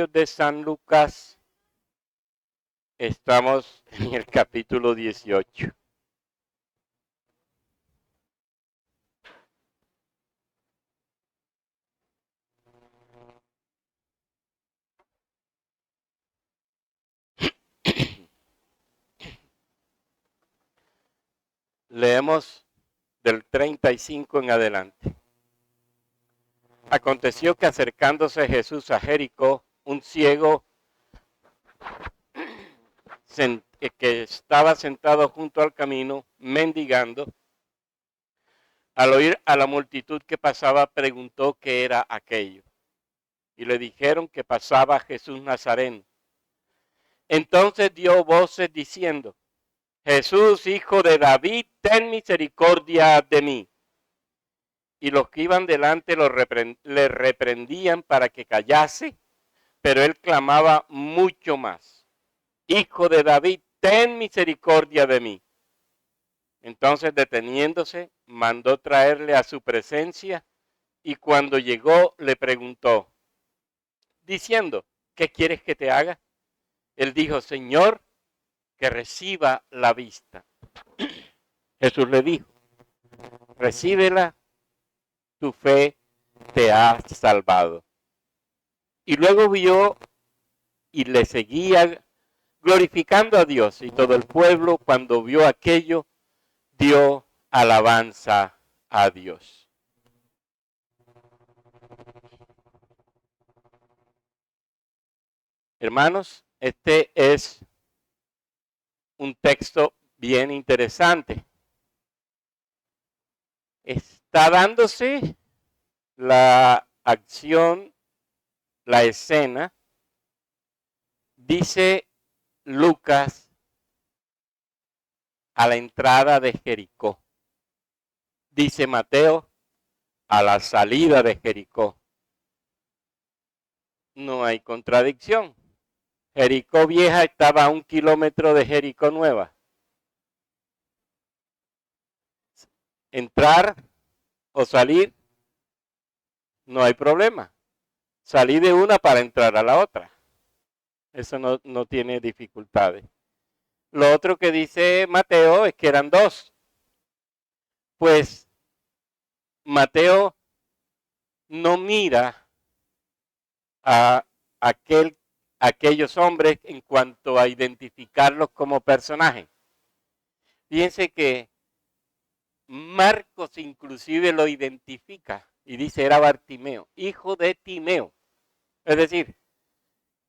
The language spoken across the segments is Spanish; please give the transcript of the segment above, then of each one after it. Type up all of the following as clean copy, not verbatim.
de San Lucas, estamos en el capítulo 18. Leemos del 35 en adelante. Aconteció que acercándose Jesús a Jericó, un ciego que estaba sentado junto al camino, mendigando, al oír a la multitud que pasaba, preguntó qué era aquello. Y le dijeron que pasaba Jesús Nazareno. Entonces dio voces diciendo: Jesús, hijo de David, ten misericordia de mí. Y los que iban delante le reprendían para que callase, pero él clamaba mucho más: Hijo de David, ten misericordia de mí. Entonces, deteniéndose, mandó traerle a su presencia, y cuando llegó le preguntó, diciendo: ¿qué quieres que te haga? Él dijo: Señor, que reciba la vista. Jesús le dijo: recíbela, tu fe te ha salvado. Y luego vio y le seguía glorificando a Dios, y todo el pueblo, cuando vio aquello, dio alabanza a Dios. Hermanos, este es un texto bien interesante. Está dándose la acción, la escena, dice Lucas, a la entrada de Jericó. Dice Mateo, a la salida de Jericó. No hay contradicción. Jericó vieja estaba a 1 kilómetro de Jericó nueva. Entrar o salir, no hay problema. Salí de una para entrar a la otra. Eso no tiene dificultades. Lo otro que dice Mateo es que eran dos. Pues Mateo no mira a aquellos hombres en cuanto a identificarlos como personajes. Fíjense que Marcos inclusive lo identifica y dice: era Bartimeo, hijo de Timeo. Es decir,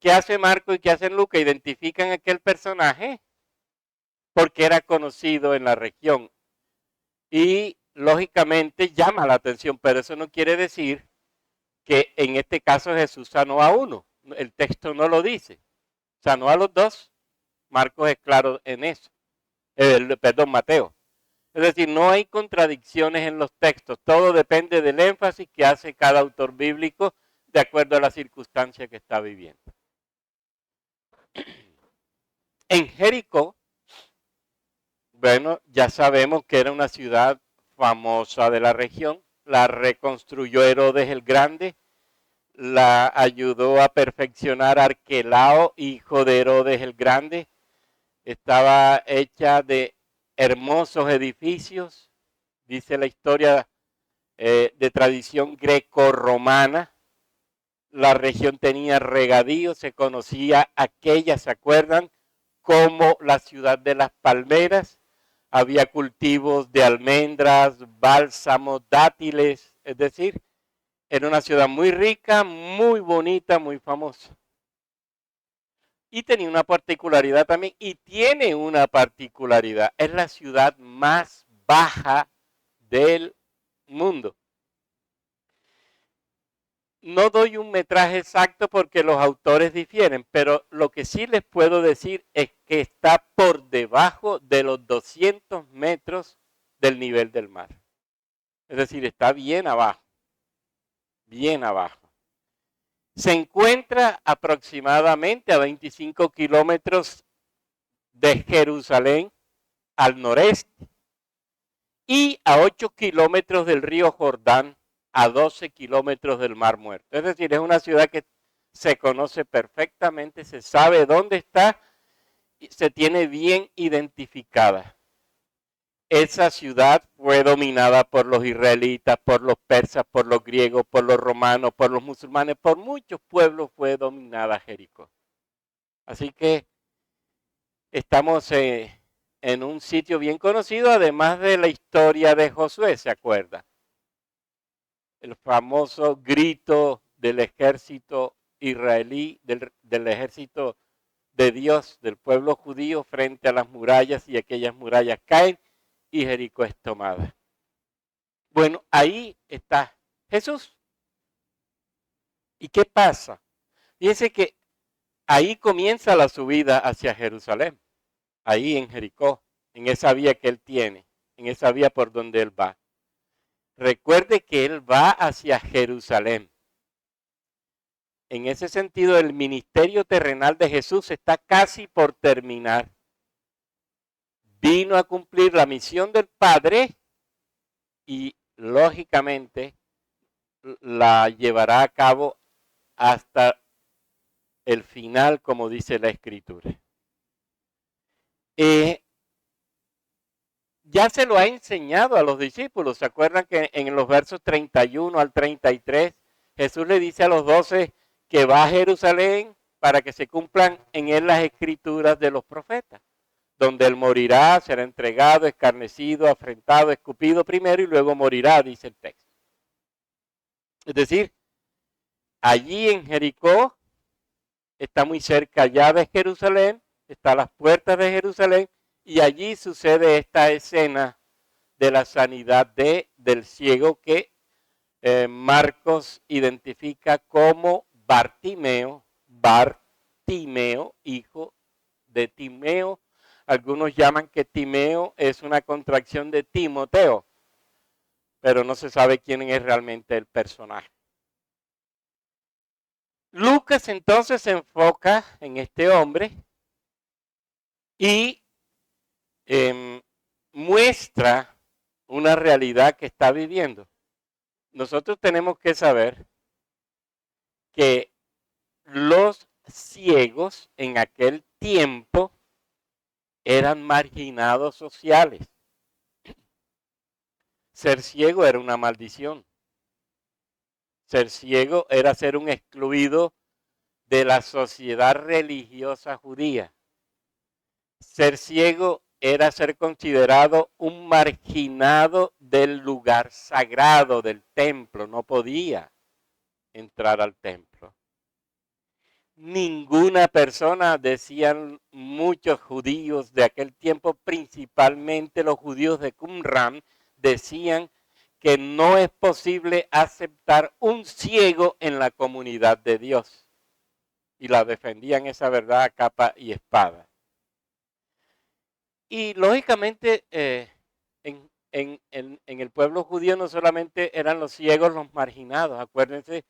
¿qué hace Marcos y qué hace Lucas? Identifican a aquel personaje porque era conocido en la región y lógicamente llama la atención, pero eso no quiere decir que en este caso Jesús sanó a uno. El texto no lo dice. Sanó a los dos. Marcos es claro en eso. Mateo. Es decir, no hay contradicciones en los textos. Todo depende del énfasis que hace cada autor bíblico de acuerdo a la circunstancia que está viviendo. En Jericó, bueno, ya sabemos que era una ciudad famosa de la región. La reconstruyó Herodes el Grande. La ayudó a perfeccionar Arquelao, hijo de Herodes el Grande. Estaba hecha de hermosos edificios, dice la historia de tradición greco-romana. La región tenía regadío, se conocía aquella, ¿se acuerdan? Como la ciudad de las palmeras. Había cultivos de almendras, bálsamos, dátiles, es decir, era una ciudad muy rica, muy bonita, muy famosa. Y tenía una particularidad también, y tiene una particularidad, es la ciudad más baja del mundo. No doy un metraje exacto porque los autores difieren, pero lo que sí les puedo decir es que está por debajo de los 200 metros del nivel del mar. Es decir, está bien abajo, bien abajo. Se encuentra aproximadamente a 25 kilómetros de Jerusalén al noreste y a 8 kilómetros del río Jordán, a 12 kilómetros del Mar Muerto. Es decir, es una ciudad que se conoce perfectamente, se sabe dónde está y se tiene bien identificada. Esa ciudad fue dominada por los israelitas, por los persas, por los griegos, por los romanos, por los musulmanes, por muchos pueblos fue dominada Jericó. Así que estamos en un sitio bien conocido, además de la historia de Josué, ¿se acuerda? El famoso grito del ejército israelí, del ejército de Dios, del pueblo judío frente a las murallas, y aquellas murallas caen y Jericó es tomada. Bueno, ahí está Jesús. ¿Y qué pasa? Fíjense que ahí comienza la subida hacia Jerusalén, ahí en Jericó, en esa vía que él tiene, en esa vía por donde él va. Recuerde que él va hacia Jerusalén. En ese sentido, el ministerio terrenal de Jesús está casi por terminar. Vino a cumplir la misión del Padre y, lógicamente, la llevará a cabo hasta el final, como dice la Escritura. Ya se lo ha enseñado a los discípulos. ¿Se acuerdan que en los versos 31 al 33 Jesús le dice a los 12 que va a Jerusalén para que se cumplan en él las escrituras de los profetas, donde él morirá, será entregado, escarnecido, afrentado, escupido primero y luego morirá, dice el texto. Es decir, allí en Jericó, está muy cerca ya de Jerusalén, está a las puertas de Jerusalén, y allí sucede esta escena de la sanidad del ciego que Marcos identifica como Bartimeo, hijo de Timeo. Algunos llaman que Timeo es una contracción de Timoteo, pero no se sabe quién es realmente el personaje. Lucas entonces se enfoca en este hombre y muestra una realidad que está viviendo. Nosotros tenemos que saber que los ciegos en aquel tiempo eran marginados sociales. Ser ciego era una maldición. Ser ciego era ser un excluido de la sociedad religiosa judía. Ser ciego era ser considerado un marginado del lugar sagrado del templo. No podía entrar al templo. Ninguna persona, decían muchos judíos de aquel tiempo, principalmente los judíos de Qumran, decían que no es posible aceptar un ciego en la comunidad de Dios. Y la defendían esa verdad a capa y espada. Y lógicamente en el pueblo judío no solamente eran los ciegos los marginados, acuérdense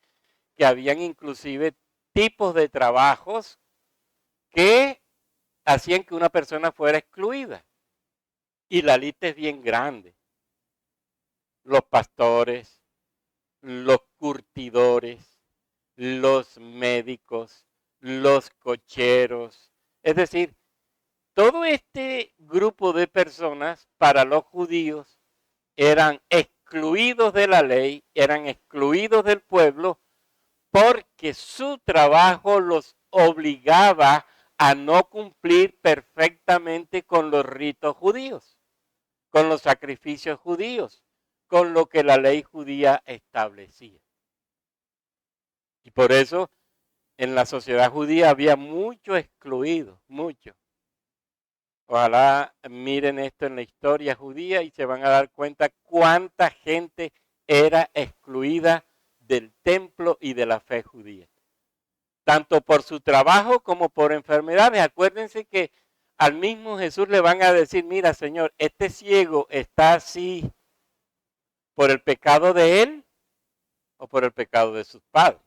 que habían inclusive tipos de trabajos que hacían que una persona fuera excluida. Y la lista es bien grande. Los pastores, los curtidores, los médicos, los cocheros. Es decir, todo este grupo de personas para los judíos eran excluidos de la ley, eran excluidos del pueblo, porque su trabajo los obligaba a no cumplir perfectamente con los ritos judíos, con los sacrificios judíos, con lo que la ley judía establecía. Y por eso en la sociedad judía había mucho excluido, mucho. Ojalá miren esto en la historia judía y se van a dar cuenta cuánta gente era excluida del templo y de la fe judía. Tanto por su trabajo como por enfermedades. Acuérdense que al mismo Jesús le van a decir, mira Señor, este ciego está así por el pecado de él o por el pecado de sus padres.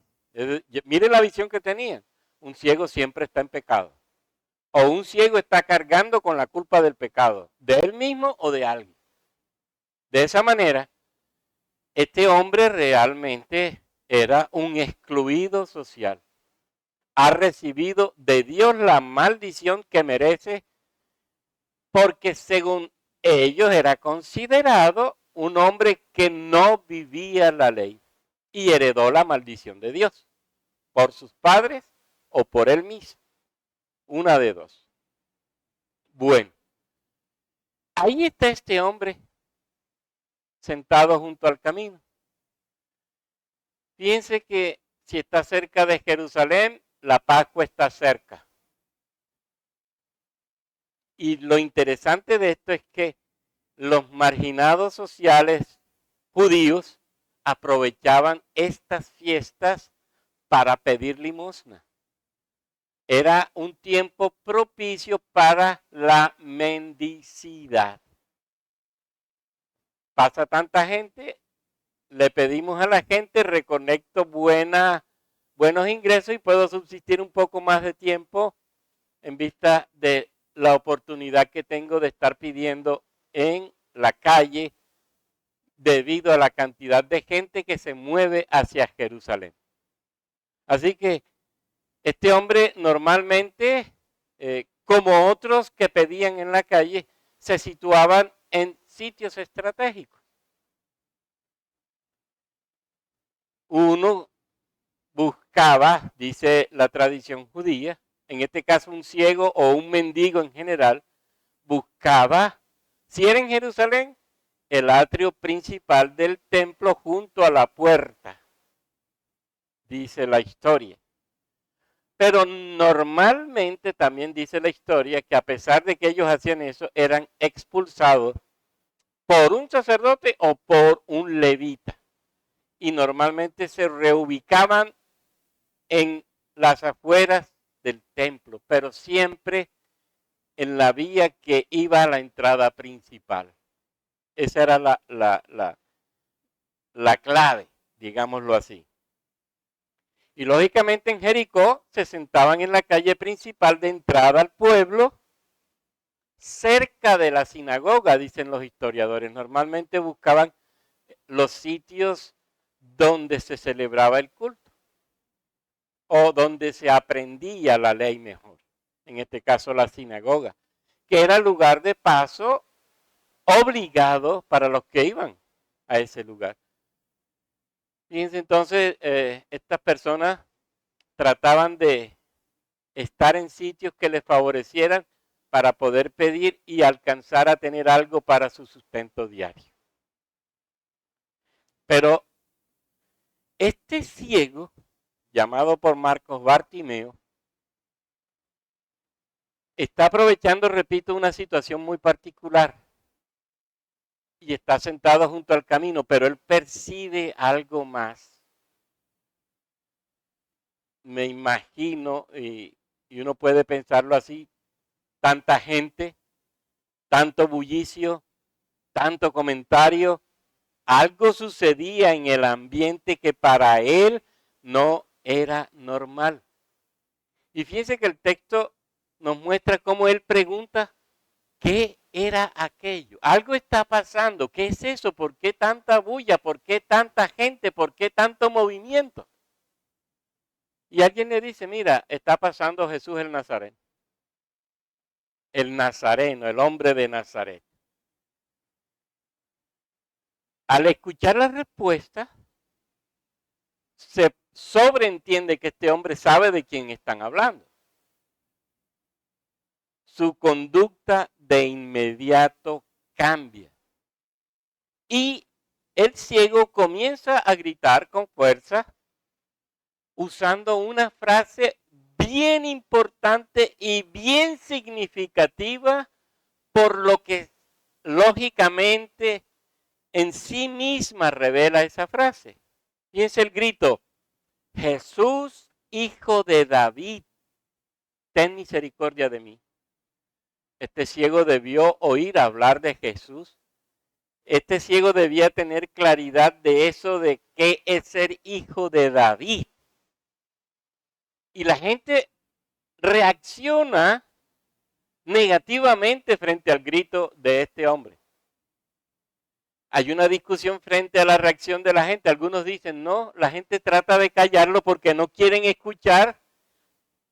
Miren la visión que tenían. Un ciego siempre está en pecado. O un ciego está cargando con la culpa del pecado, de él mismo o de alguien. De esa manera, este hombre realmente era un excluido social. ha recibido de Dios la maldición que merece, porque según ellos era considerado un hombre que no vivía la ley y heredó la maldición de Dios por sus padres o por él mismo. Una de dos. Bueno, ahí está este hombre sentado junto al camino. Fíjense que si está cerca de Jerusalén, la Pascua está cerca. Y lo interesante de esto es que los marginados sociales judíos aprovechaban estas fiestas para pedir limosna. Era un tiempo propicio para la mendicidad. Pasa tanta gente, le pedimos a la gente, reconecto buenos ingresos y puedo subsistir un poco más de tiempo en vista de la oportunidad que tengo de estar pidiendo en la calle debido a la cantidad de gente que se mueve hacia Jerusalén. Así que este hombre normalmente, como otros que pedían en la calle, se situaban en sitios estratégicos. Uno buscaba, dice la tradición judía, en este caso un ciego o un mendigo en general, buscaba, si era en Jerusalén, el atrio principal del templo junto a la puerta, dice la historia. Pero normalmente también dice la historia que a pesar de que ellos hacían eso, eran expulsados por un sacerdote o por un levita. Y normalmente se reubicaban en las afueras del templo, pero siempre en la vía que iba a la entrada principal. Esa era la clave, digámoslo así. Y lógicamente en Jericó se sentaban en la calle principal de entrada al pueblo, cerca de la sinagoga, dicen los historiadores. Normalmente buscaban los sitios donde se celebraba el culto o donde se aprendía la ley mejor. En este caso la sinagoga, que era el lugar de paso obligado para los que iban a ese lugar. Fíjense entonces, estas personas trataban de estar en sitios que les favorecieran para poder pedir y alcanzar a tener algo para su sustento diario. Pero este ciego, llamado por Marcos Bartimeo, está aprovechando, repito, una situación muy particular y está sentado junto al camino, pero él percibe algo más. Me imagino, y uno puede pensarlo así, tanta gente, tanto bullicio, tanto comentario, algo sucedía en el ambiente que para él no era normal. Y fíjense que el texto nos muestra cómo él pregunta, ¿qué era aquello? Algo está pasando, ¿qué es eso? ¿Por qué tanta bulla? ¿Por qué tanta gente? ¿Por qué tanto movimiento? Y alguien le dice, mira, está pasando Jesús el Nazareno. El Nazareno, el hombre de Nazaret. Al escuchar la respuesta, se sobreentiende que este hombre sabe de quién están hablando. Su conducta de inmediato cambia. Y el ciego comienza a gritar con fuerza, usando una frase bien importante y bien significativa, por lo que lógicamente en sí misma revela esa frase. Fíjense el grito, Jesús, hijo de David, ten misericordia de mí. Este ciego debió oír hablar de Jesús. Este ciego debía tener claridad de eso, de qué es ser hijo de David. Y la gente reacciona negativamente frente al grito de este hombre. Hay una discusión frente a la reacción de la gente. Algunos dicen, no, la gente trata de callarlo porque no quieren escuchar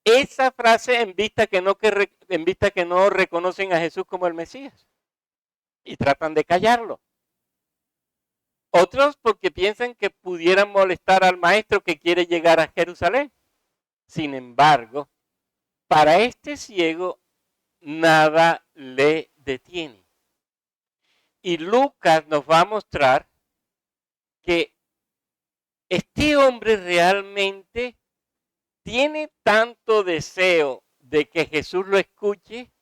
esa frase en vista que no reconocen a Jesús como el Mesías y tratan de callarlo. Otros porque piensan que pudieran molestar al maestro que quiere llegar a Jerusalén. Sin embargo, para este ciego nada le detiene. Y Lucas nos va a mostrar que este hombre realmente tiene tanto deseo de que Jesús lo escuche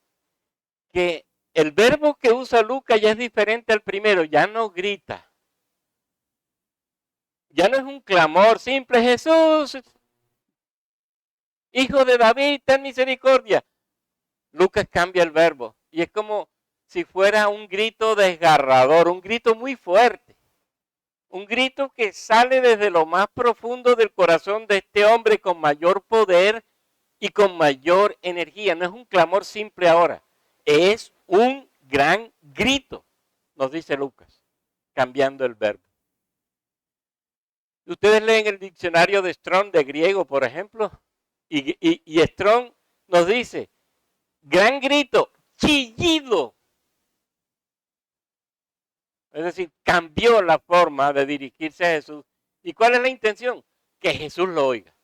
que el verbo que usa Lucas ya es diferente al primero, ya no grita. Ya no es un clamor simple, Jesús, hijo de David, ten misericordia. Lucas cambia el verbo y es como si fuera un grito desgarrador, un grito muy fuerte. Un grito que sale desde lo más profundo del corazón de este hombre con mayor poder y con mayor energía. No es un clamor simple ahora, es un gran grito, nos dice Lucas, cambiando el verbo. Ustedes leen el diccionario de Strong de griego, por ejemplo, y Strong nos dice, gran grito, chillido. Es decir, cambió la forma de dirigirse a Jesús. ¿Y cuál es la intención? Que Jesús lo oiga.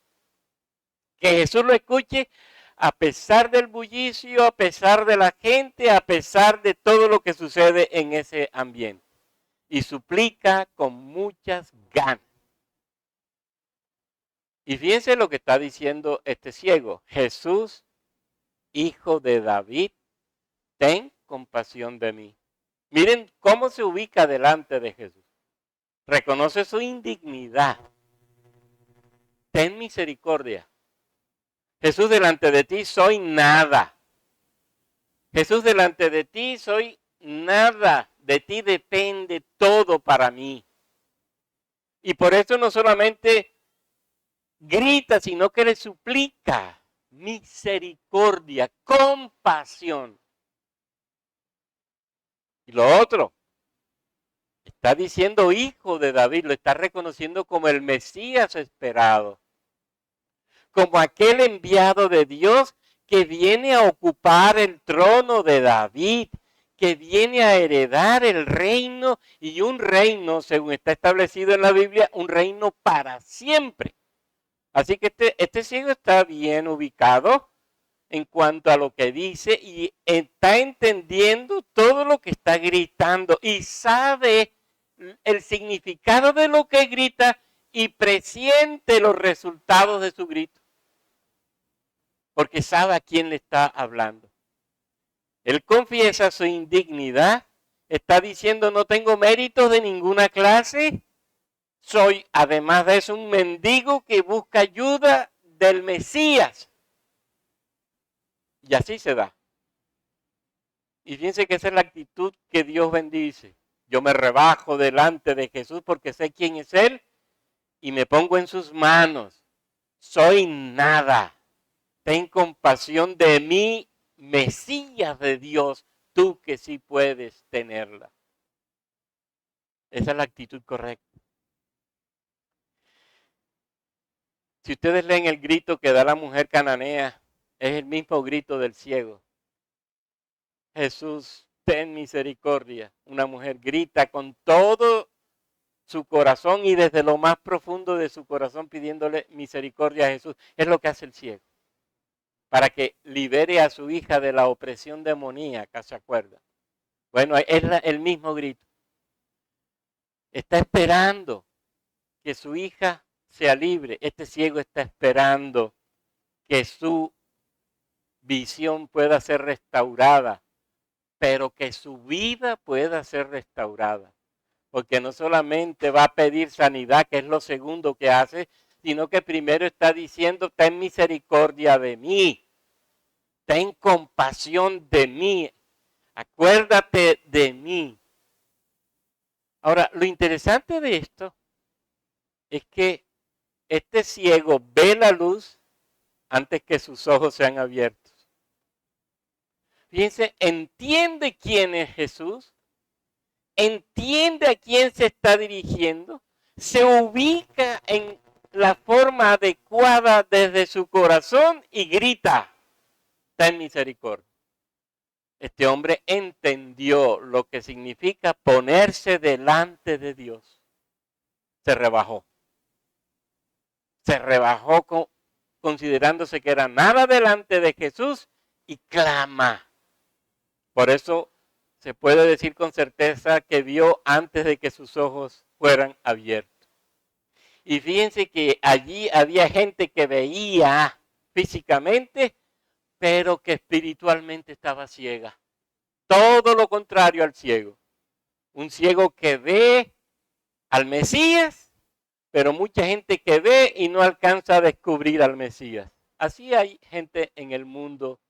Que Jesús lo escuche a pesar del bullicio, a pesar de la gente, a pesar de todo lo que sucede en ese ambiente. Y suplica con muchas ganas. Y fíjense lo que está diciendo este ciego. Jesús, hijo de David, ten compasión de mí. Miren cómo se ubica delante de Jesús. Reconoce su indignidad. Ten misericordia. Jesús, delante de ti soy nada. Jesús, delante de ti soy nada. De ti depende todo para mí. Y por eso no solamente grita, sino que le suplica misericordia, compasión. Y lo otro, está diciendo hijo de David, lo está reconociendo como el Mesías esperado, como aquel enviado de Dios que viene a ocupar el trono de David, que viene a heredar el reino y un reino, según está establecido en la Biblia, un reino para siempre. Así que este ciego está bien ubicado en cuanto a lo que dice y está entendiendo todo lo que está gritando y sabe el significado de lo que grita y presiente los resultados de su grito. Porque sabe a quién le está hablando. Él confiesa su indignidad, está diciendo no tengo méritos de ninguna clase, soy además de eso un mendigo que busca ayuda del Mesías. Y así se da. Y fíjense que esa es la actitud que Dios bendice. Yo me rebajo delante de Jesús porque sé quién es Él y me pongo en sus manos. Soy nada. Ten compasión de mí, Mesías de Dios, tú que sí puedes tenerla. Esa es la actitud correcta. Si ustedes leen el grito que da la mujer cananea, es el mismo grito del ciego. Jesús, ten misericordia. Una mujer grita con todo su corazón y desde lo más profundo de su corazón pidiéndole misericordia a Jesús. Es lo que hace el ciego. Para que libere a su hija de la opresión demoníaca, ¿se acuerda? Bueno, es el mismo grito. Está esperando que su hija sea libre. Este ciego está esperando que su visión pueda ser restaurada, pero que su vida pueda ser restaurada. Porque no solamente va a pedir sanidad, que es lo segundo que hace, sino que primero está diciendo, ten misericordia de mí, ten compasión de mí, acuérdate de mí. Ahora, lo interesante de esto es que este ciego ve la luz antes que sus ojos sean abiertos. Fíjense, entiende quién es Jesús, entiende a quién se está dirigiendo, se ubica en la forma adecuada desde su corazón y grita, ten misericordia. Este hombre entendió lo que significa ponerse delante de Dios. Se rebajó. Se rebajó considerándose que era nada delante de Jesús y clama. Por eso se puede decir con certeza que vio antes de que sus ojos fueran abiertos. Y fíjense que allí había gente que veía físicamente, pero que espiritualmente estaba ciega. Todo lo contrario al ciego. Un ciego que ve al Mesías, pero mucha gente que ve y no alcanza a descubrir al Mesías. Así hay gente en el mundo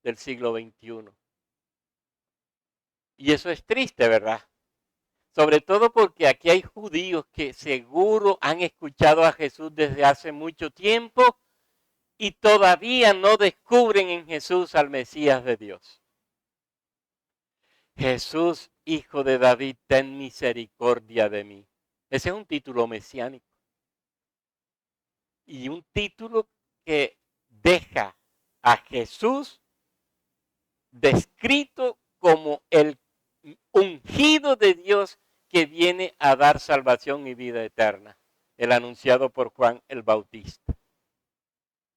del siglo XXI. Y eso es triste, ¿verdad? Sobre todo porque aquí hay judíos que seguro han escuchado a Jesús desde hace mucho tiempo y todavía no descubren en Jesús al Mesías de Dios. Jesús, hijo de David, ten misericordia de mí. Ese es un título mesiánico. Y un título que deja a Jesús descrito como el ungido de Dios que viene a dar salvación y vida eterna, el anunciado por Juan el Bautista.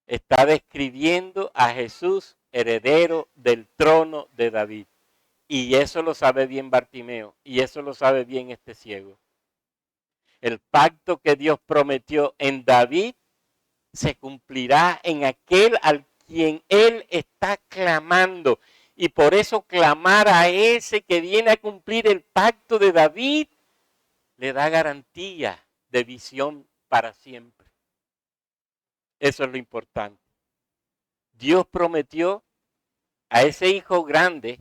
Está describiendo a Jesús, heredero del trono de David. Y eso lo sabe bien Bartimeo, y eso lo sabe bien este ciego. El pacto que Dios prometió en David se cumplirá en aquel al quien él está clamando. Y por eso clamar a ese que viene a cumplir el pacto de David le da garantía de visión para siempre. Eso es lo importante. Dios prometió a ese hijo grande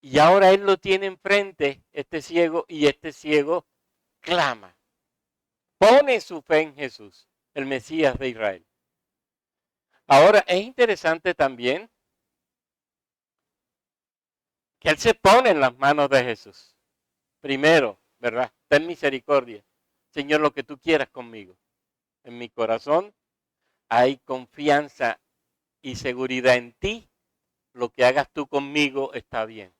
y ahora él lo tiene enfrente, este ciego, y este ciego clama. Pone su fe en Jesús, el Mesías de Israel. Ahora es interesante también que él se pone en las manos de Jesús. Primero, ¿verdad? Ten misericordia. Señor, lo que tú quieras conmigo. En mi corazón hay confianza y seguridad en ti. Lo que hagas tú conmigo está bien.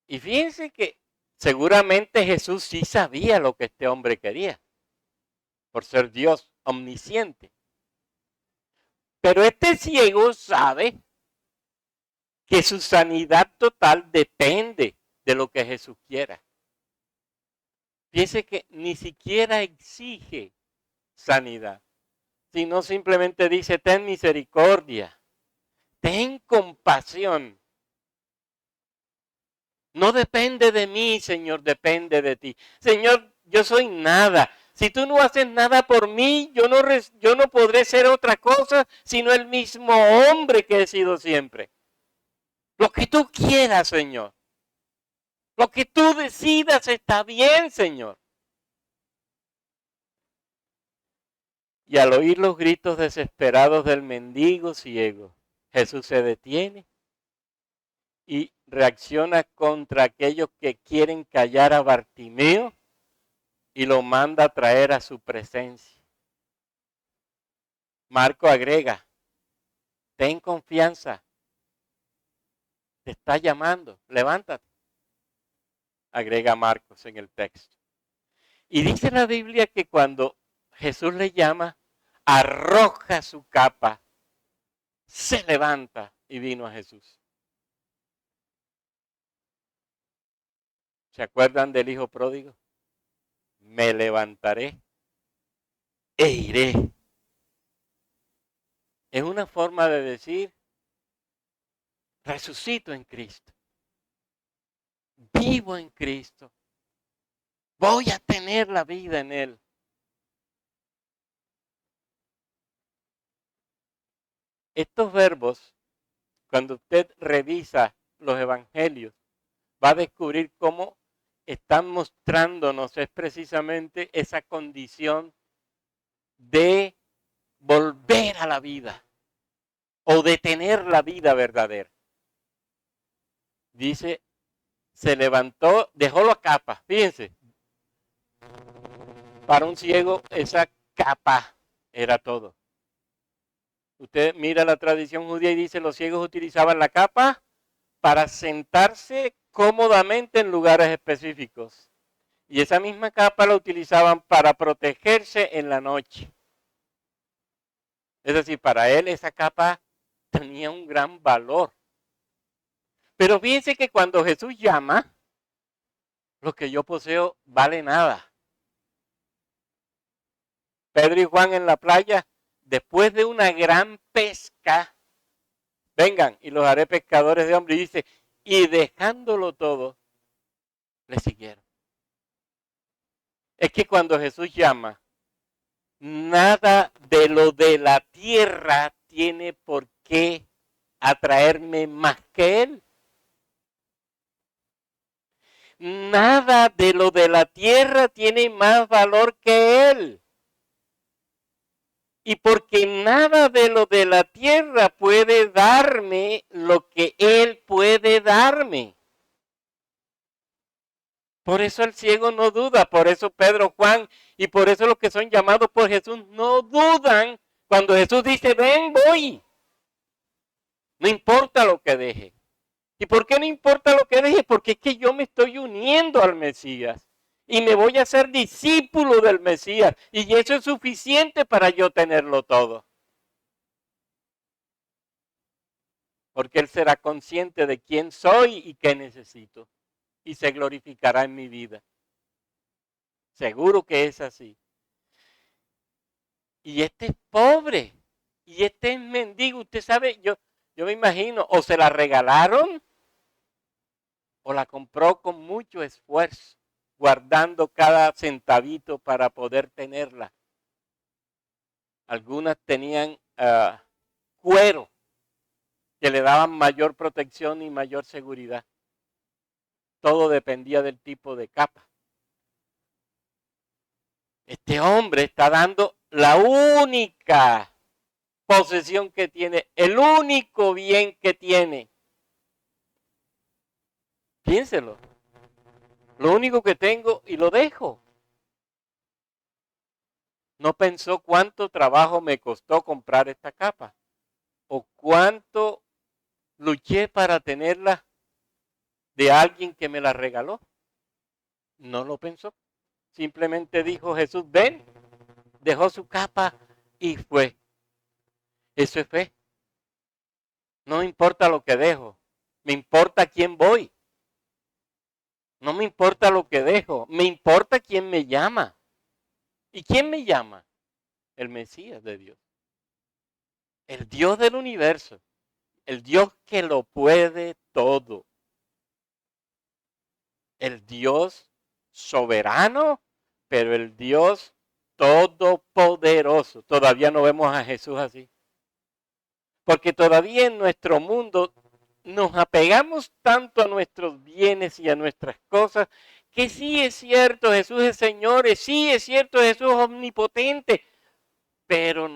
Y fíjense que seguramente Jesús sí sabía lo que este hombre quería, por ser Dios omnisciente. Pero este ciego sabe que su sanidad total depende de lo que Jesús quiera. Fíjense que ni siquiera exige sanidad, sino simplemente dice, ten misericordia, ten compasión. No depende de mí, Señor, depende de ti. Señor, yo soy nada. Si tú no haces nada por mí, yo no podré ser otra cosa sino el mismo hombre que he sido siempre. Lo que tú quieras, Señor. Lo que tú decidas está bien, Señor. Y al oír los gritos desesperados del mendigo ciego, Jesús se detiene y reacciona contra aquellos que quieren callar a Bartimeo y lo manda a traer a su presencia. Marco agrega, ten confianza, te está llamando, levántate. Agrega Marcos en el texto. Y dice la Biblia que cuando Jesús le llama, arroja su capa, se levanta y vino a Jesús. ¿Se acuerdan del hijo pródigo? Me levantaré e iré. Es una forma de decir, resucito en Cristo. Vivo en Cristo. Voy a tener la vida en Él. Estos verbos, cuando usted revisa los evangelios, va a descubrir cómo están mostrándonos es precisamente esa condición de volver a la vida o de tener la vida verdadera. Dice, se levantó, dejó la capa, fíjense, Para un ciego esa capa era todo. Usted mira la tradición judía y dice los ciegos utilizaban la capa para sentarse cómodamente en lugares específicos. Y esa misma capa la utilizaban para protegerse en la noche. Es decir, para él esa capa tenía un gran valor. Pero fíjense que cuando Jesús llama, lo que yo poseo vale nada. Pedro y Juan en la playa, después de una gran pesca, vengan y los haré pescadores de hombres. Y dice, y dejándolo todo, le siguieron. Es que cuando Jesús llama, nada de lo de la tierra tiene por qué atraerme más que Él. Nada de lo de la tierra tiene más valor que Él. Y porque nada de lo de la tierra puede darme lo que Él puede darme. Por eso el ciego no duda, por eso Pedro, Juan y por eso los que son llamados por Jesús no dudan cuando Jesús dice, ven, voy. No importa lo que deje. ¿Y por qué no importa lo que deje? Porque es que yo me estoy uniendo al Mesías y me voy a ser discípulo del Mesías y eso es suficiente para yo tenerlo todo. Porque Él será consciente de quién soy y qué necesito y se glorificará en mi vida. Seguro que es así. Y este es pobre y este es mendigo. Usted sabe, yo me imagino, o se la regalaron o la compró con mucho esfuerzo, guardando cada centavito para poder tenerla. Algunas tenían cuero que le daban mayor protección y mayor seguridad. Todo dependía del tipo de capa. Este hombre está dando la única posesión que tiene, el único bien que tiene. Piénselo. Lo único que tengo y lo dejo. No pensó cuánto trabajo me costó comprar esta capa o cuánto luché para tenerla de alguien que me la regaló. No lo pensó. Simplemente dijo Jesús, ven, dejó su capa y fue. Eso es fe. No me importa lo que dejo, me importa quién voy. No me importa lo que dejo, me importa quién me llama. ¿Y quién me llama? El Mesías de Dios. El Dios del universo. El Dios que lo puede todo. El Dios soberano, pero el Dios todopoderoso. Todavía no vemos a Jesús así. Porque todavía en nuestro mundo nos apegamos tanto a nuestros bienes y a nuestras cosas, que sí es cierto, Jesús es Señor, sí es cierto, Jesús es omnipotente, pero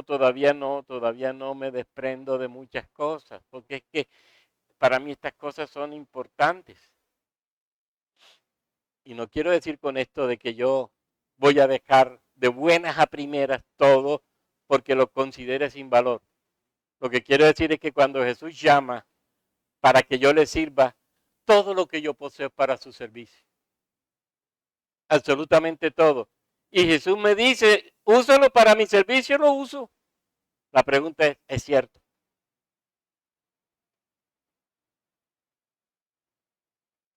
todavía no me desprendo de muchas cosas, porque es que para mí estas cosas son importantes. Y no quiero decir con esto de que yo voy a dejar de buenas a primeras todo porque lo considere sin valor. Lo que quiero decir es que cuando Jesús llama para que yo le sirva, todo lo que yo poseo es para su servicio. Absolutamente todo. Y Jesús me dice, úsalo para mi servicio, lo uso. La pregunta ¿es cierto?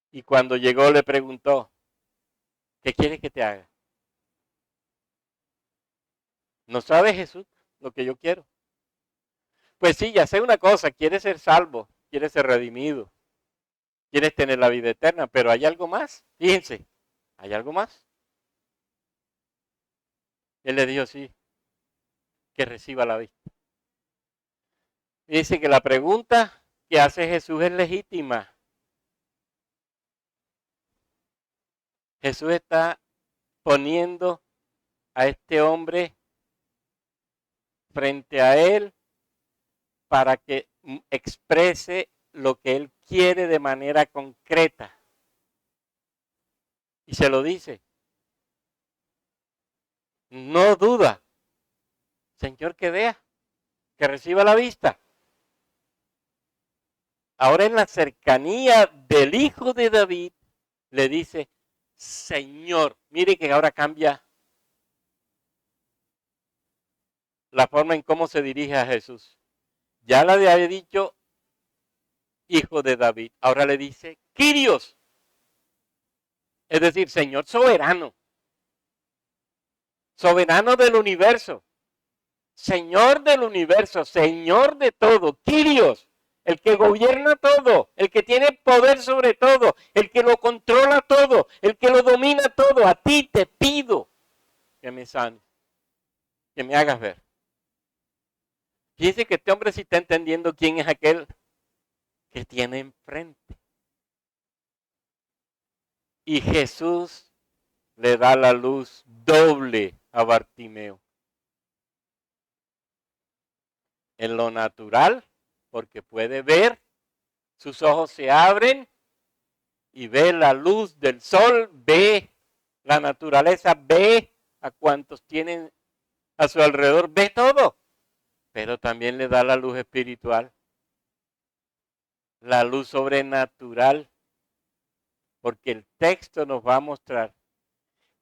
Y cuando llegó le preguntó, ¿qué quieres que te haga? ¿No sabe Jesús lo que yo quiero? Pues sí, ya sé una cosa, quieres ser salvo, quieres ser redimido, quieres tener la vida eterna, pero hay algo más. Fíjense, ¿hay algo más? Él le dijo, sí, que reciba la vista. Y dice que la pregunta que hace Jesús es legítima. Jesús está poniendo a este hombre frente a él para que exprese lo que él quiere de manera concreta. Y se lo dice. no duda. Señor, que vea, que reciba la vista. Ahora en la cercanía del hijo de David, le dice, Señor, mire que ahora cambia la forma en cómo se dirige a Jesús. Ya le había dicho hijo de David, ahora le dice Kyrios, es decir, Señor soberano, soberano del universo, Señor del universo, Señor de todo, Kyrios, el que gobierna todo, el que tiene poder sobre todo, el que lo controla todo, el que lo domina todo, a ti te pido que me sanes, que me hagas ver. Fíjense que este hombre sí está entendiendo quién es aquel que tiene enfrente. Y Jesús le da la luz doble a Bartimeo. En lo natural, porque puede ver, sus ojos se abren y ve la luz del sol, ve la naturaleza, ve a cuantos tienen a su alrededor, ve todo. Pero también le da la luz espiritual, la luz sobrenatural, porque el texto nos va a mostrar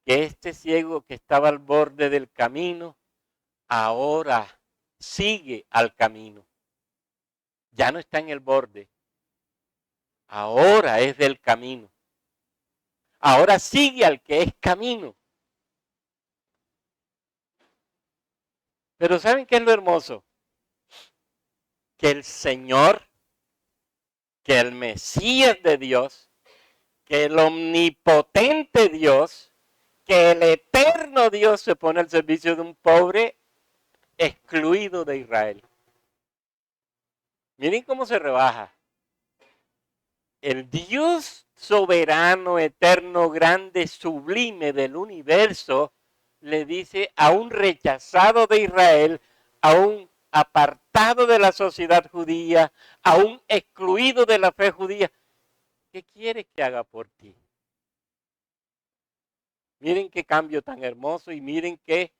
que este ciego que estaba al borde del camino, ahora sigue al camino. Ya no está en el borde, ahora es del camino. Ahora sigue al que es camino. Pero ¿saben qué es lo hermoso? Que el Señor, que el Mesías de Dios, que el omnipotente Dios, que el eterno Dios se pone al servicio de un pobre excluido de Israel. Miren cómo se rebaja. El Dios soberano, eterno, grande, sublime del universo, le dice a un rechazado de Israel, a un apartado de la sociedad judía, a un excluido de la fe judía, ¿qué quieres que haga por ti? Miren qué cambio tan hermoso y miren qué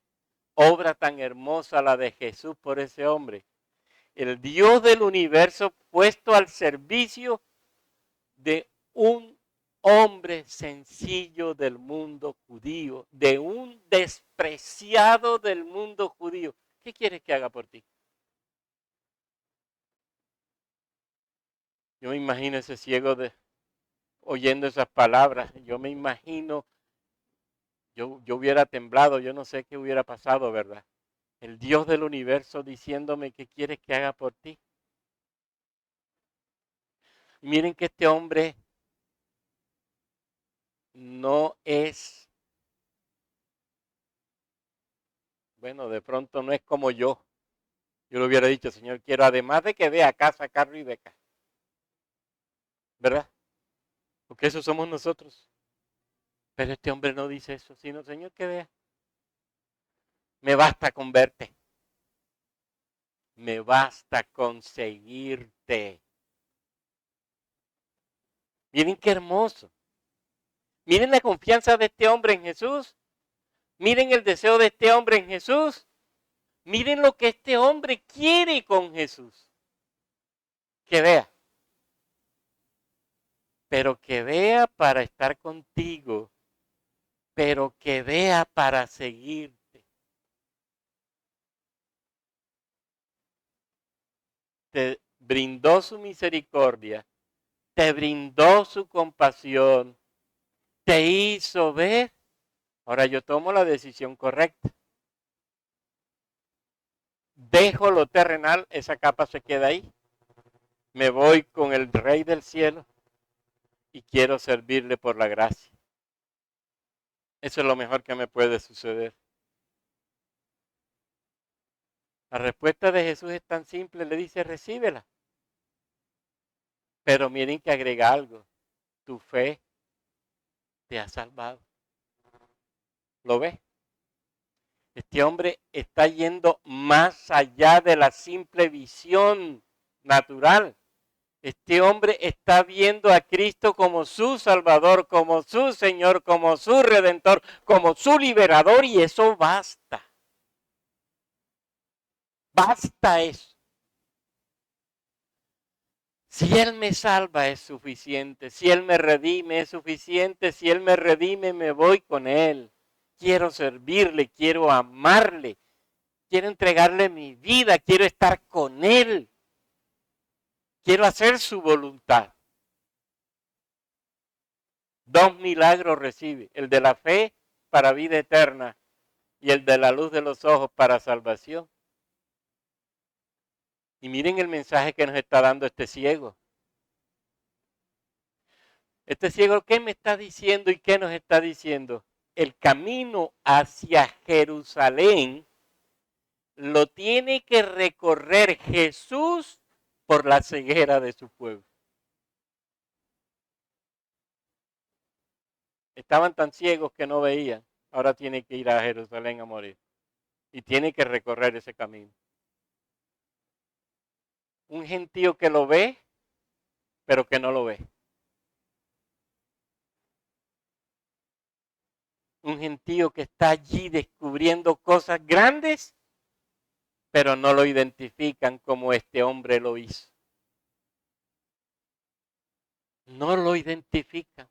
obra tan hermosa la de Jesús por ese hombre. El Dios del universo puesto al servicio de un hombre sencillo del mundo judío, de un despreciado del mundo judío. ¿Qué quieres que haga por ti? Yo me imagino ese ciego oyendo esas palabras. Yo me imagino, yo hubiera temblado, yo no sé qué hubiera pasado, ¿verdad? El Dios del universo diciéndome qué quieres que haga por ti. Miren que este hombre no es, bueno, de pronto no es como yo. Yo le hubiera dicho, Señor, quiero además de que vea casa, carro y beca. ¿Verdad? Porque eso somos nosotros. Pero este hombre no dice eso, sino, Señor, que vea. Me basta con verte. Me basta con seguirte. Miren qué hermoso. Miren la confianza de este hombre en Jesús. Miren el deseo de este hombre en Jesús. Miren lo que este hombre quiere con Jesús. Que vea. Pero que vea para estar contigo. Pero que vea para seguirte. Te brindó su misericordia. Te brindó su compasión. Te hizo ver. Ahora yo tomo la decisión correcta. Dejo lo terrenal, esa capa se queda ahí. Me voy con el Rey del cielo y quiero servirle por la gracia. Eso es lo mejor que me puede suceder. La respuesta de Jesús es tan simple, le dice, recíbela. Pero miren que agrega algo, tu fe te ha salvado. ¿Lo ves? Este hombre está yendo más allá de la simple visión natural. Este hombre está viendo a Cristo como su Salvador, como su Señor, como su Redentor, como su liberador, y eso basta. Basta eso. Si Él me salva es suficiente, si Él me redime es suficiente, si Él me redime me voy con Él. Quiero servirle, quiero amarle, quiero entregarle mi vida, quiero estar con Él. Quiero hacer su voluntad. 2 milagros recibe, el de la fe para vida eterna y el de la luz de los ojos para salvación. Y miren el mensaje que nos está dando este ciego. Este ciego, ¿qué me está diciendo y qué nos está diciendo? El camino hacia Jerusalén lo tiene que recorrer Jesús por la ceguera de su pueblo. Estaban tan ciegos que no veían. Ahora tiene que ir a Jerusalén a morir. Y tiene que recorrer ese camino. Un gentío que lo ve, pero que no lo ve. Un gentío que está allí descubriendo cosas grandes, pero no lo identifican como este hombre lo hizo. No lo identifican.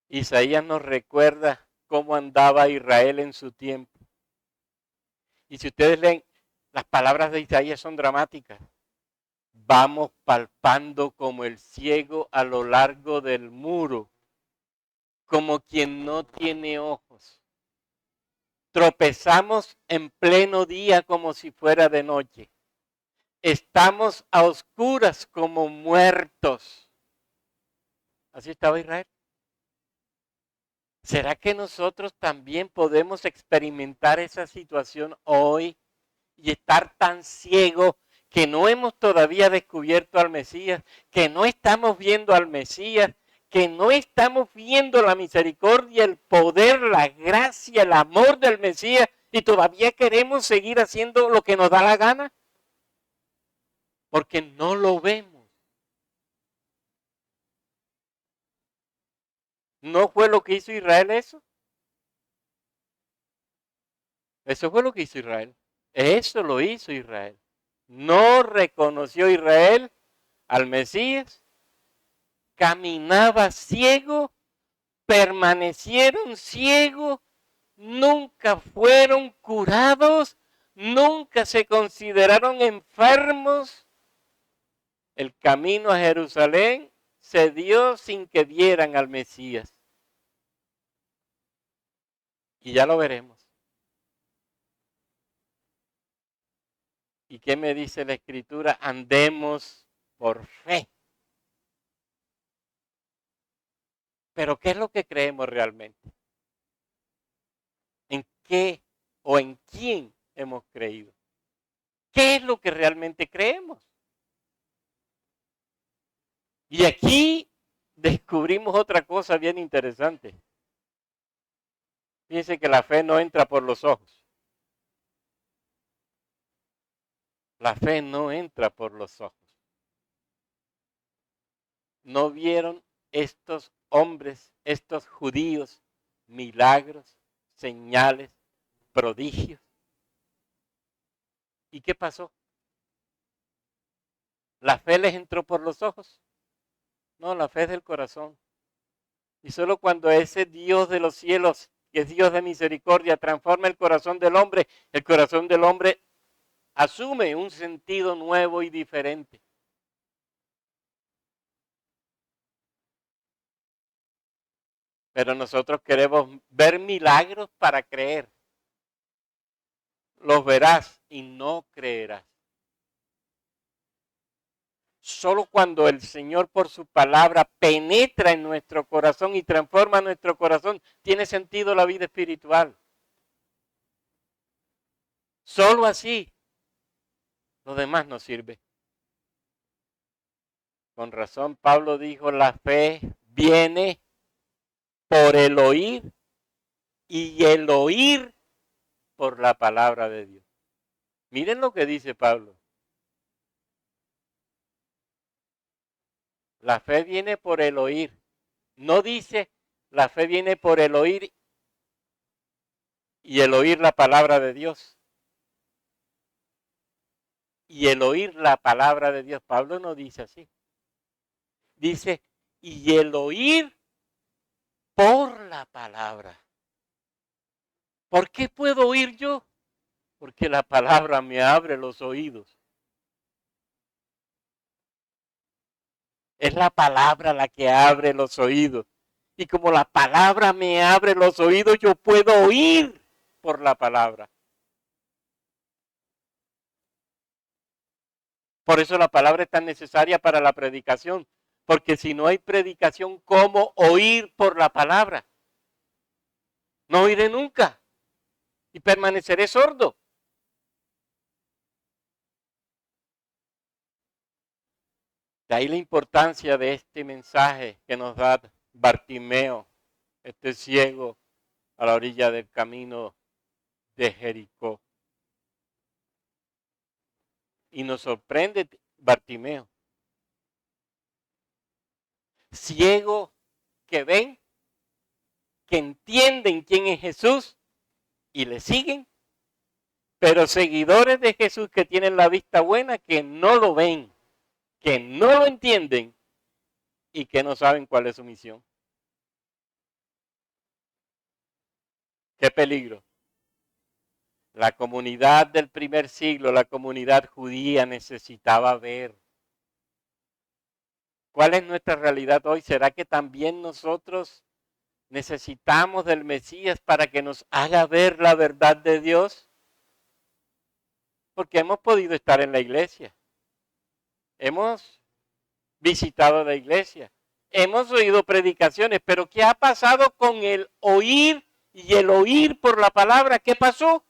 Isaías nos recuerda cómo andaba Israel en su tiempo. Y si ustedes leen, las palabras de Isaías son dramáticas. Vamos palpando como el ciego a lo largo del muro, como quien no tiene ojos. Tropezamos en pleno día como si fuera de noche. Estamos a oscuras como muertos. Así estaba Israel. ¿Será que nosotros también podemos experimentar esa situación hoy y estar tan ciegos que no hemos todavía descubierto al Mesías, que no estamos viendo al Mesías, que no estamos viendo la misericordia, el poder, la gracia, el amor del Mesías y todavía queremos seguir haciendo lo que nos da la gana? Porque no lo vemos. ¿No fue lo que hizo Israel eso? Eso fue lo que hizo Israel. Eso lo hizo Israel. No reconoció Israel al Mesías, caminaba ciego, permanecieron ciegos, nunca fueron curados, nunca se consideraron enfermos. El camino a Jerusalén se dio sin que vieran al Mesías. Y ya lo veremos. ¿Y qué me dice la Escritura? Andemos por fe. Pero ¿qué es lo que creemos realmente? ¿En qué o en quién hemos creído? ¿Qué es lo que realmente creemos? Y aquí descubrimos otra cosa bien interesante. Fíjense que la fe no entra por los ojos. La fe no entra por los ojos. ¿No vieron estos hombres, estos judíos, milagros, señales, prodigios? ¿Y qué pasó? ¿La fe les entró por los ojos? No, la fe es del corazón. Y solo cuando ese Dios de los cielos, que es Dios de misericordia, transforma el corazón del hombre asume un sentido nuevo y diferente. Pero nosotros queremos ver milagros para creer. Los verás y no creerás. Solo cuando el Señor por su palabra penetra en nuestro corazón y transforma nuestro corazón, tiene sentido la vida espiritual. Solo así, lo demás no sirve. Con razón Pablo dijo, la fe viene por el oír y el oír por la palabra de Dios. Miren lo que dice Pablo. La fe viene por el oír. No dice la fe viene por el oír y el oír la palabra de Dios. Y el oír la palabra de Dios. Pablo no dice así. Dice, y el oír por la palabra. ¿Por qué puedo oír yo? Porque la palabra me abre los oídos. Es la palabra la que abre los oídos. Y como la palabra me abre los oídos, yo puedo oír por la palabra. Por eso la palabra es tan necesaria para la predicación. Porque si no hay predicación, ¿cómo oír por la palabra? No oiré nunca y permaneceré sordo. De ahí la importancia de este mensaje que nos da Bartimeo, este ciego a la orilla del camino de Jericó. Y nos sorprende Bartimeo. Ciego que ven, que entienden quién es Jesús y le siguen, pero seguidores de Jesús que tienen la vista buena, que no lo ven, que no lo entienden y que no saben cuál es su misión. ¡Qué peligro! La comunidad del primer siglo, la comunidad judía necesitaba ver. ¿Cuál es nuestra realidad hoy? ¿Será que también nosotros necesitamos del Mesías para que nos haga ver la verdad de Dios? Porque hemos podido estar en la iglesia. Hemos visitado la iglesia. Hemos oído predicaciones, pero ¿qué ha pasado con el oír y el oír por la palabra? ¿Qué pasó?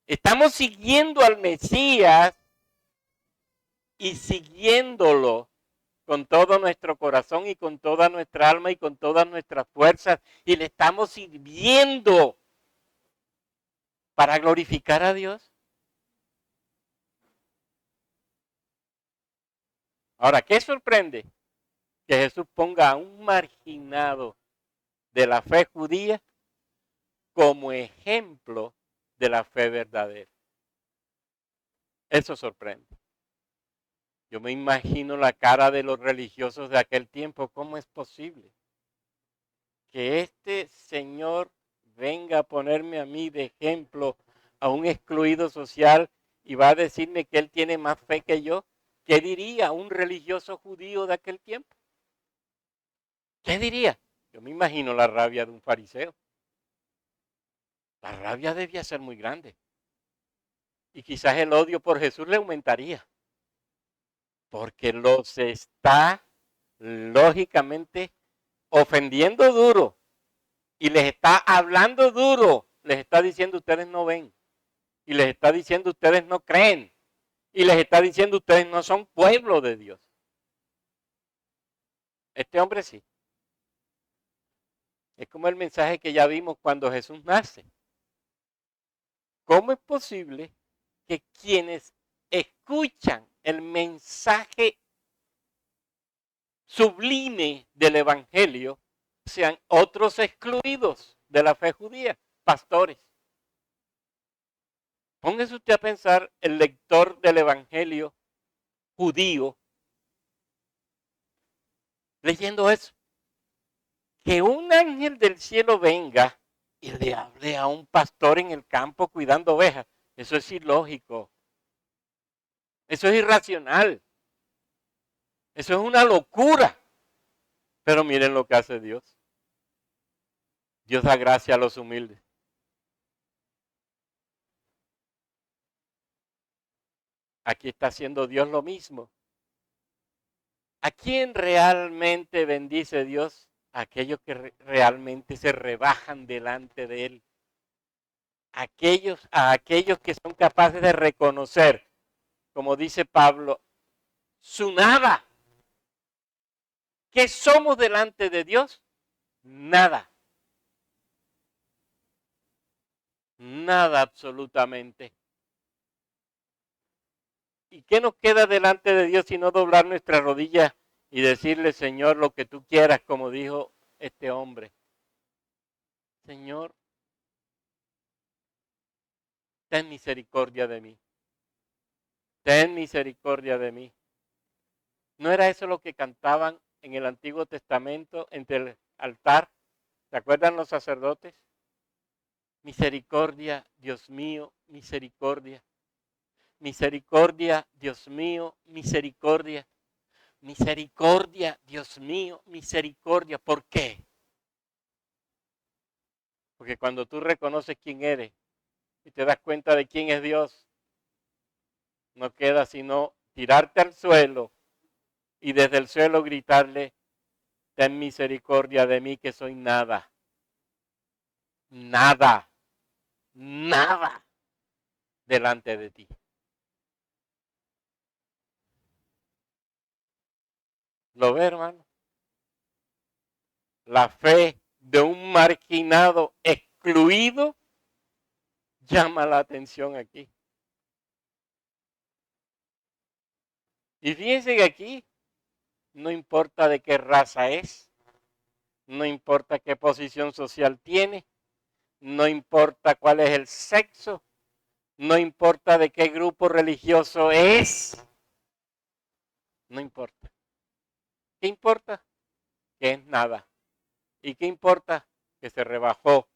Estamos siguiendo al Mesías y siguiéndolo con todo nuestro corazón y con toda nuestra alma y con todas nuestras fuerzas y le estamos sirviendo para glorificar a Dios. Ahora, ¿qué sorprende? Que Jesús ponga a un marginado de la fe judía como ejemplo de la fe verdadera. Eso sorprende. Yo me imagino la cara de los religiosos de aquel tiempo. ¿Cómo es posible que este señor venga a ponerme a mí de ejemplo a un excluido social y va a decirme que él tiene más fe que yo? ¿Qué diría un religioso judío de aquel tiempo? ¿Qué diría? Yo me imagino la rabia de un fariseo. La rabia debía ser muy grande. Y quizás el odio por Jesús le aumentaría. Porque los está lógicamente ofendiendo duro. Y les está hablando duro. Les está diciendo ustedes no ven. Y les está diciendo ustedes no creen. Y les está diciendo ustedes no son pueblo de Dios. Este hombre sí. Es como el mensaje que ya vimos cuando Jesús nace. ¿Cómo es posible que quienes escuchan el mensaje sublime del Evangelio sean otros excluidos de la fe judía, pastores? Póngase usted a pensar el lector del Evangelio judío leyendo eso. Que un ángel del cielo venga y le hable a un pastor en el campo cuidando ovejas. Eso es ilógico. Eso es irracional. Eso es una locura. Pero miren lo que hace Dios. Dios da gracia a los humildes. Aquí está haciendo Dios lo mismo. ¿A quién realmente bendice Dios? A aquellos que realmente se rebajan delante de Él. A aquellos que son capaces de reconocer, como dice Pablo, su nada. ¿Qué somos delante de Dios? Nada. nada absolutamente. ¿Y qué nos queda delante de Dios sino doblar nuestras rodillas y decirle, Señor, lo que tú quieras, como dijo este hombre? Señor, ten misericordia de mí. Ten misericordia de mí. ¿No era eso lo que cantaban en el Antiguo Testamento entre el altar? ¿Se acuerdan los sacerdotes? Misericordia, Dios mío, misericordia. Misericordia, Dios mío, misericordia. Misericordia, Dios mío, misericordia. ¿Por qué? Porque cuando tú reconoces quién eres y te das cuenta de quién es Dios, no queda sino tirarte al suelo y desde el suelo gritarle, ten misericordia de mí que soy nada. Nada. Nada delante de ti. ¿Lo ve, hermano? La fe de un marginado excluido llama la atención aquí. Y fíjense que aquí no importa de qué raza es, no importa qué posición social tiene, no importa cuál es el sexo, no importa de qué grupo religioso es, no importa. ¿Qué importa? Que es nada. ¿Y qué importa? Que se rebajó.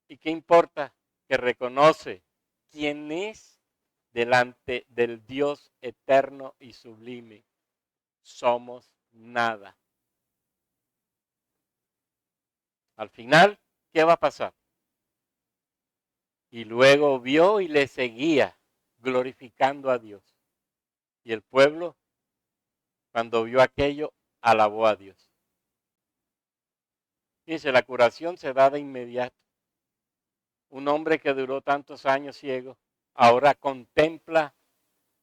¿Y qué importa? Que reconoce quién es delante del Dios eterno y sublime. Somos nada. Al final, ¿qué va a pasar? Y luego vio y le seguía glorificando a Dios. Y el pueblo, cuando vio aquello, alabó a Dios. Dice, la curación se da de inmediato. Un hombre que duró tantos años ciego, ahora contempla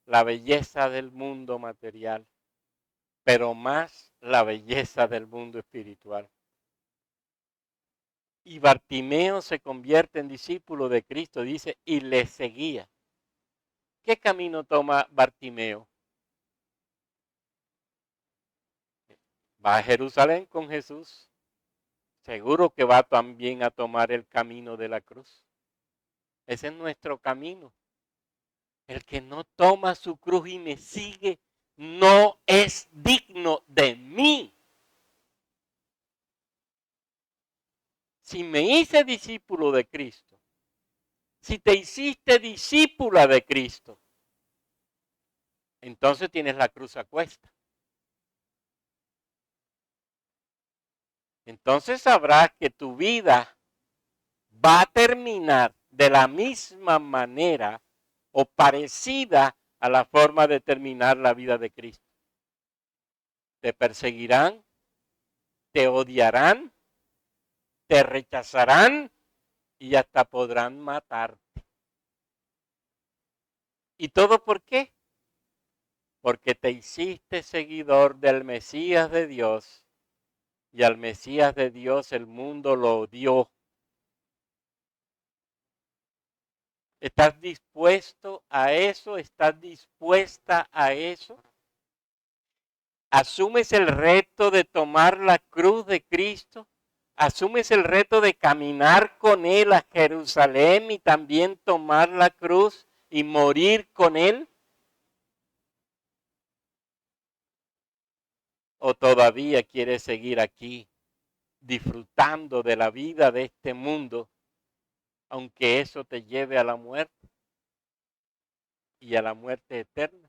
la belleza del mundo material, pero más la belleza del mundo espiritual. Y Bartimeo se convierte en discípulo de Cristo, dice, y le seguía. ¿Qué camino toma Bartimeo? Va a Jerusalén con Jesús. Seguro que va también a tomar el camino de la cruz. Ese es nuestro camino. El que no toma su cruz y me sigue no es digno de mí. Si me hice discípulo de Cristo, si te hiciste discípula de Cristo, entonces tienes la cruz a cuesta. Entonces sabrás que tu vida va a terminar de la misma manera o parecida a la forma de terminar la vida de Cristo. Te perseguirán, te odiarán, te rechazarán y hasta podrán matarte. ¿Y todo por qué? Porque te hiciste seguidor del Mesías de Dios y al Mesías de Dios el mundo lo odió. ¿Estás dispuesto a eso? ¿Estás dispuesta a eso? ¿Asumes el reto de tomar la cruz de Cristo? ¿Asumes el reto de caminar con Él a Jerusalén y también tomar la cruz y morir con Él? ¿O todavía quieres seguir aquí disfrutando de la vida de este mundo, aunque eso te lleve a la muerte y a la muerte eterna?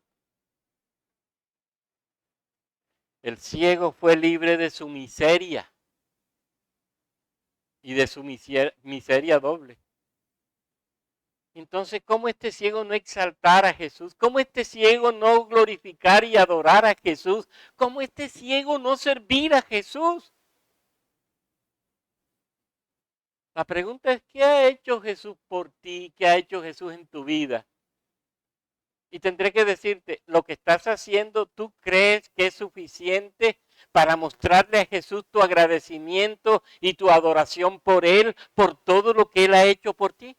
El ciego fue libre de su miseria y de su miseria doble. Entonces, ¿cómo este ciego no exaltar a Jesús? ¿Cómo este ciego no glorificar y adorar a Jesús? ¿Cómo este ciego no servir a Jesús? La pregunta es, ¿qué ha hecho Jesús por ti? ¿Qué ha hecho Jesús en tu vida? Y tendré que decirte, lo que estás haciendo, ¿tú crees que es suficiente para mostrarle a Jesús tu agradecimiento y tu adoración por Él, por todo lo que Él ha hecho por ti?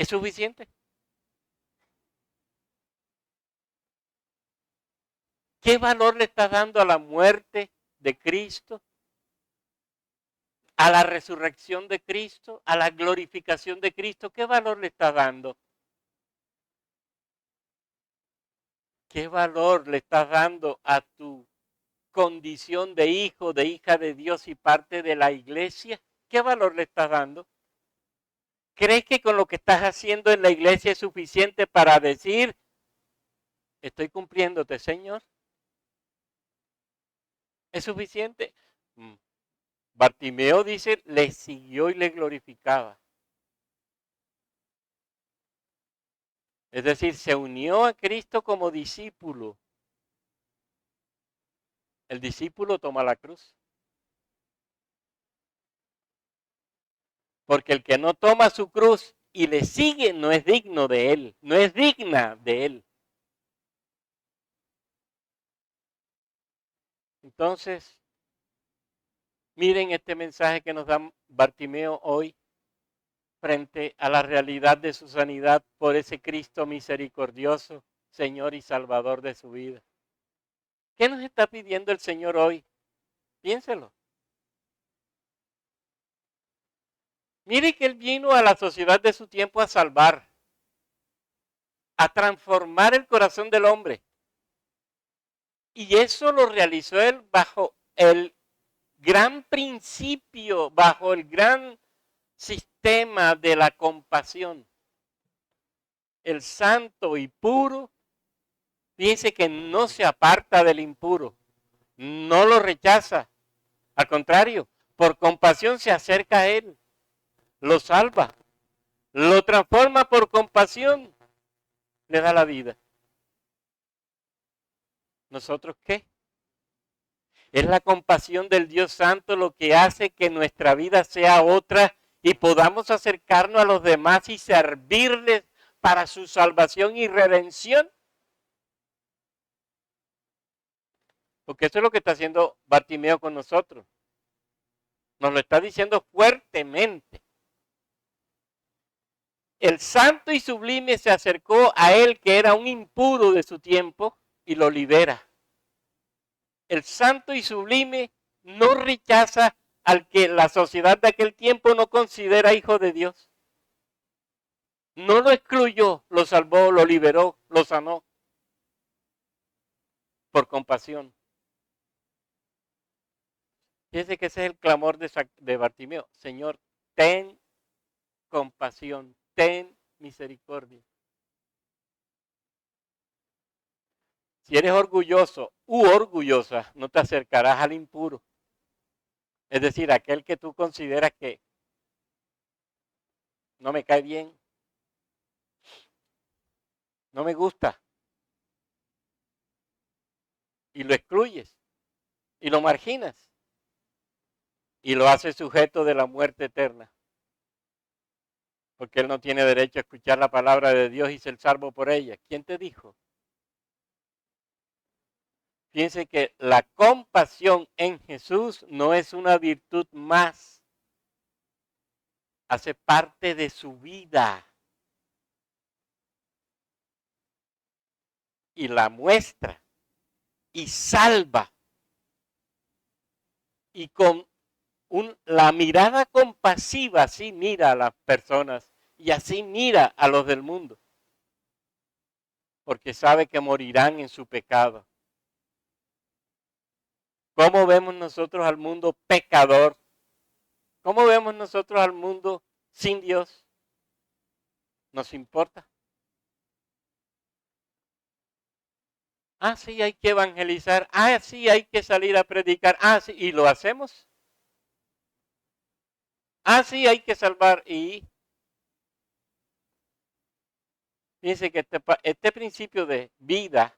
¿Es suficiente? ¿Qué valor le estás dando a la muerte de Cristo? ¿A la resurrección de Cristo? ¿A la glorificación de Cristo? ¿Qué valor le estás dando? ¿Qué valor le estás dando a tu condición de hijo, de hija de Dios y parte de la iglesia? ¿Qué valor le estás dando? ¿Crees que con lo que estás haciendo en la iglesia es suficiente para decir, estoy cumpliéndote, Señor? ¿Es suficiente? Bartimeo dice, le siguió y le glorificaba. Es decir, se unió a Cristo como discípulo. El discípulo toma la cruz. Porque el que no toma su cruz y le sigue no es digno de él, no es digna de él. Entonces, miren este mensaje que nos da Bartimeo hoy frente a la realidad de su sanidad por ese Cristo misericordioso, Señor y Salvador de su vida. ¿Qué nos está pidiendo el Señor hoy? Piénselo. Mire que Él vino a la sociedad de su tiempo a salvar, a transformar el corazón del hombre. Y eso lo realizó Él bajo el gran principio, bajo el gran sistema de la compasión. El santo y puro, fíjense que no se aparta del impuro, no lo rechaza. Al contrario, por compasión se acerca a Él, lo salva, lo transforma por compasión, le da la vida. ¿Nosotros qué? Es la compasión del Dios Santo lo que hace que nuestra vida sea otra y podamos acercarnos a los demás y servirles para su salvación y redención. Porque eso es lo que está haciendo Bartimeo con nosotros. Nos lo está diciendo fuertemente. El santo y sublime se acercó a él que era un impuro de su tiempo y lo libera. El santo y sublime no rechaza al que la sociedad de aquel tiempo no considera hijo de Dios. No lo excluyó, lo salvó, lo liberó, lo sanó por compasión. Fíjense que ese es el clamor de Bartimeo. Señor, ten compasión, ten misericordia. Si eres orgulloso u orgullosa, no te acercarás al impuro. Es decir, aquel que tú consideras que no me cae bien, no me gusta, y lo excluyes, y lo marginas, y lo haces sujeto de la muerte eterna. Porque él no tiene derecho a escuchar la palabra de Dios y ser salvo por ella. ¿Quién te dijo? Fíjense que la compasión en Jesús no es una virtud más, hace parte de su vida. Y la muestra y salva. Y con la mirada compasiva así mira a las personas y así mira a los del mundo. Porque sabe que morirán en su pecado. ¿Cómo vemos nosotros al mundo pecador? ¿Cómo vemos nosotros al mundo sin Dios? ¿Nos importa? Ah, sí, hay que evangelizar. Ah, sí, hay que salir a predicar. Ah, sí, y lo hacemos. Ah, sí, hay que salvar. Y fíjense que este principio de vida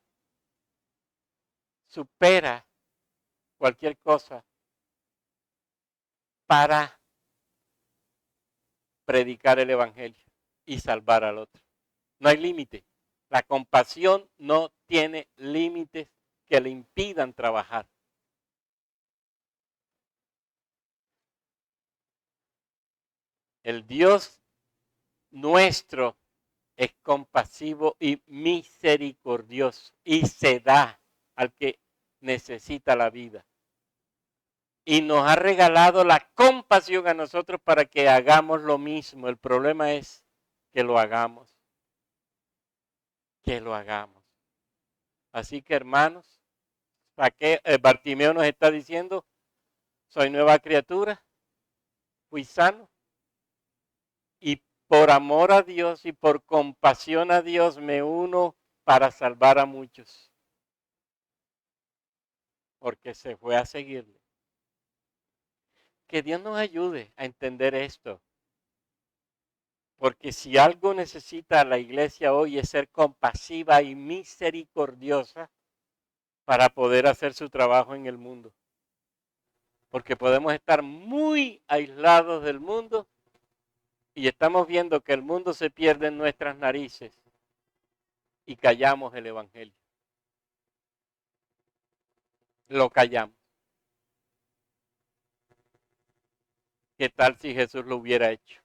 supera cualquier cosa para predicar el evangelio y salvar al otro. No hay límite. La compasión no tiene límites que le impidan trabajar. El Dios nuestro es compasivo y misericordioso y se da al que necesita la vida. Y nos ha regalado la compasión a nosotros para que hagamos lo mismo. El problema es que lo hagamos. Que lo hagamos. Así que hermanos, Bartimeo nos está diciendo, soy nueva criatura, fui sano. Y por amor a Dios y por compasión a Dios me uno para salvar a muchos. Porque se fue a seguirle. Que Dios nos ayude a entender esto. Porque si algo necesita la iglesia hoy es ser compasiva y misericordiosa para poder hacer su trabajo en el mundo. Porque podemos estar muy aislados del mundo y estamos viendo que el mundo se pierde en nuestras narices y callamos el evangelio. Lo callamos. ¿Qué tal si Jesús lo hubiera hecho?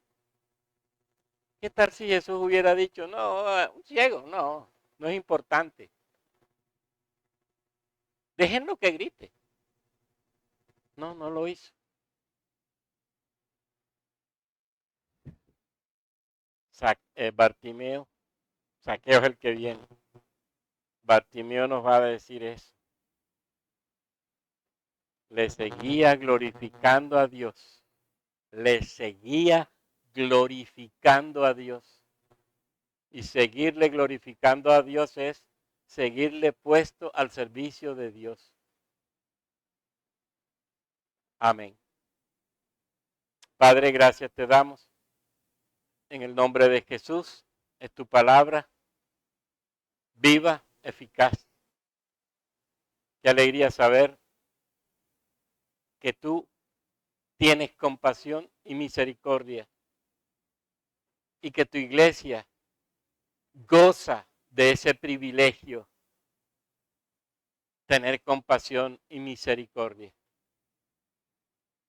¿Qué tal si Jesús hubiera dicho, no, un ciego, no es importante? Déjenlo que grite. No, no lo hizo. Bartimeo, Saqueo es el que viene. Bartimeo nos va a decir eso. Le seguía glorificando a Dios. Le seguía glorificando a Dios. Y seguirle glorificando a Dios es seguirle puesto al servicio de Dios. Amén. Padre, gracias te damos. En el nombre de Jesús, es tu palabra viva, eficaz. Qué alegría saber que tú tienes compasión y misericordia y que tu iglesia goza de ese privilegio, tener compasión y misericordia.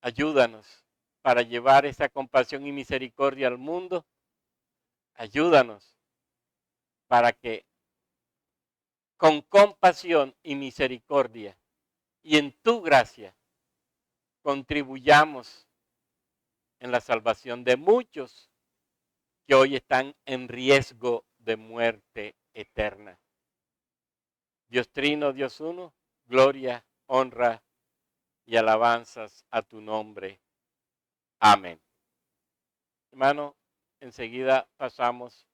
Ayúdanos para llevar esa compasión y misericordia al mundo. Ayúdanos para que con compasión y misericordia y en tu gracia contribuyamos en la salvación de muchos que hoy están en riesgo de muerte eterna. Dios Trino, Dios Uno, gloria, honra y alabanzas a tu nombre. Amén. Hermano, enseguida pasamos